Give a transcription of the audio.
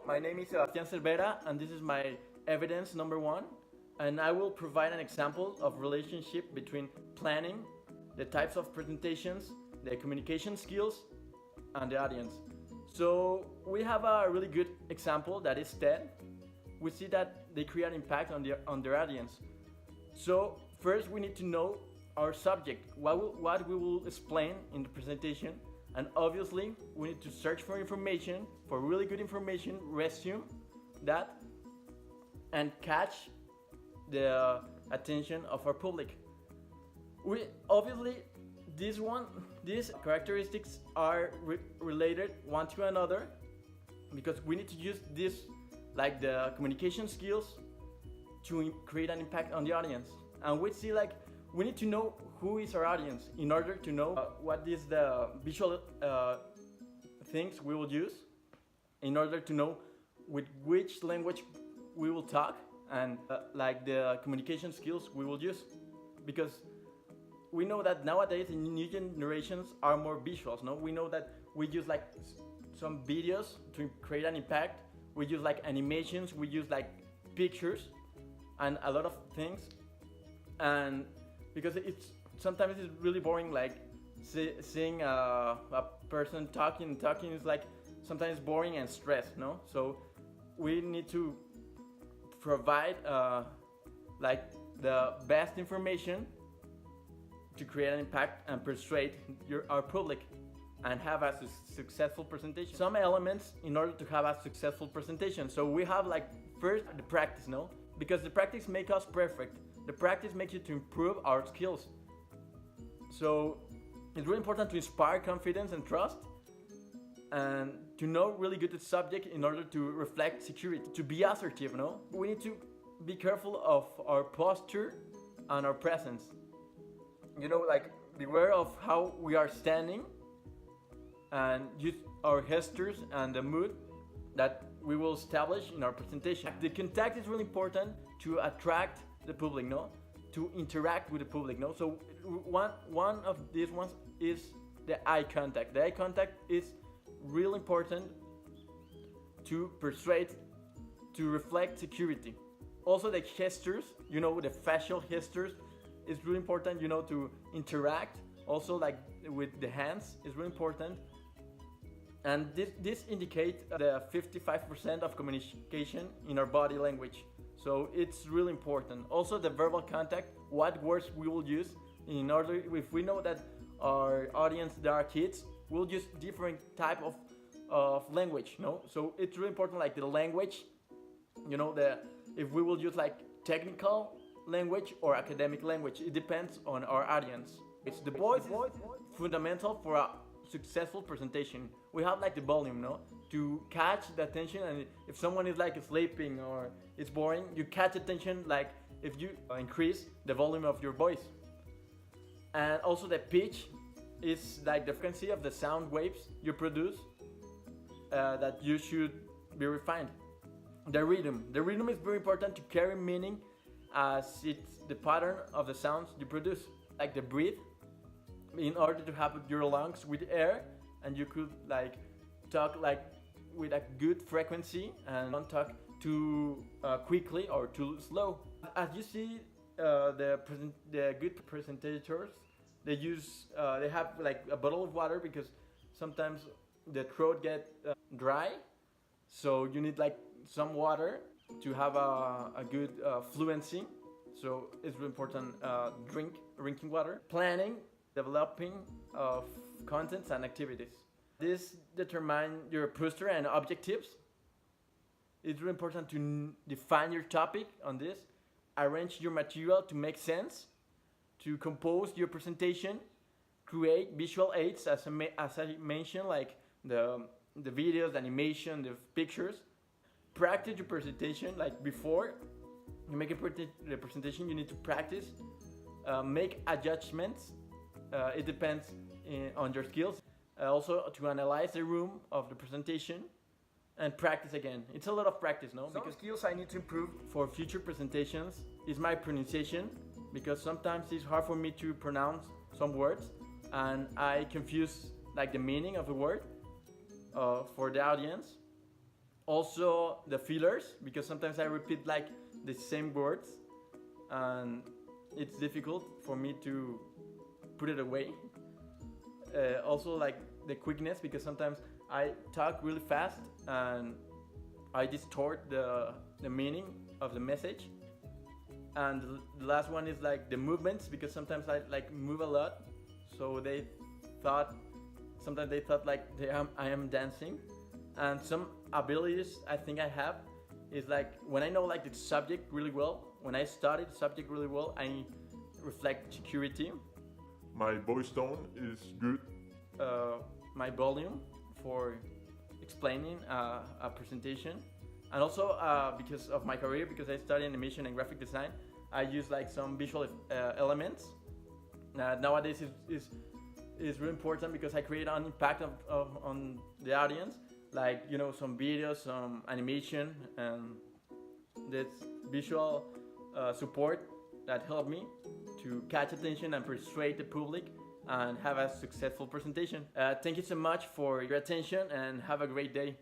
my name is Sebastián Cervera, and this is my evidence number 1. And I will provide an example of relationship between planning, the types of presentations, the communication skills, and the audience. So we have a really good example that is TED. We see that they create impact on their audience. So first we need to know our subject, what we will explain in the presentation, and obviously we need to search for information, for really good information, resume that, and catch the attention of our public. We obviously these characteristics are related one to another, because we need to use this, like the communication skills, to create an impact on the audience. And we see, like, we need to know who is our audience in order to know what is the visual things we will use, in order to know with which language we will talk, and like the communication skills we will use. Because we know that nowadays the new generations are more visuals, no? We know that we use like some videos to create an impact, we use like animations, we use like pictures and a lot of things. And because sometimes it's really boring, like seeing a person talking is like sometimes boring and stressed, no? So we need to provide like the best information to create an impact and persuade our public and have a successful presentation. Some elements in order to have a successful presentation. So we have, like, first the practice, no? Because the practice makes us perfect. The practice makes you to improve our skills. So it's really important to inspire confidence and trust, and to know really good the subject in order to reflect security, to be assertive, no? We need to be careful of our posture and our presence. You know, like, beware of how we are standing, and use our gestures and the mood that we will establish in our presentation. The contact is really important to attract the public, no? To interact with the public, no? So one of these ones is the eye contact. The eye contact is really important to persuade, to reflect security. Also the gestures, you know, the facial gestures is really important, you know, to interact. Also, like, with the hands is really important. And this indicates the 55% of communication in our body language. So it's really important. Also the verbal contact, what words we will use in order, if we know that our audience, there are kids, we'll use different type of language, no? So it's really important, like the language, you know, if we will use like technical language or academic language, it depends on our audience. It's the voice is fundamental for a successful presentation. We have like the volume, no? To catch the attention, and if someone is like sleeping or it's boring, you catch attention, like if you increase the volume of your voice. And also the pitch is like the frequency of the sound waves you produce, that you should be refined. The rhythm is very important to carry meaning, as it's the pattern of the sounds you produce. Like the breathe, in order to have your lungs with air, and you could like talk like with a good frequency and don't talk too quickly or too slow. As you see, the good presentators, they have like a bottle of water, because sometimes the throat get dry, so you need like some water to have a good fluency. So it's really important, drinking water. Planning, developing of contents and activities. This determine your poster and objectives. It's really important to define your topic on this. Arrange your material to make sense. To compose your presentation. Create visual aids, as I mentioned, like the videos, the animation, the pictures. Practice your presentation, like before you make the presentation, you need to practice. Make adjustments. It depends on your skills. Also to analyze the room of the presentation and practice again. It's a lot of practice, no? Because skills I need to improve for future presentations is my pronunciation, because sometimes it's hard for me to pronounce some words and I confuse like the meaning of the word for the audience. Also the fillers, because sometimes I repeat like the same words and it's difficult for me to put it away. Also like the quickness, because sometimes I talk really fast and I distort the meaning of the message. And the last one is like the movements, because sometimes I like move a lot, so they thought sometimes they thought like I am dancing. And some abilities I think I have is like when I know like the subject really well, when I study the subject really well, I reflect security. My voice tone is good. My volume for explaining a presentation, and also because of my career, because I study animation and graphic design, I use like some visual elements. Nowadays is really important because I create an impact on the audience, like you know some videos, some animation, and this visual support that help me to catch attention and persuade the public and have a successful presentation. Thank you so much for your attention and have a great day.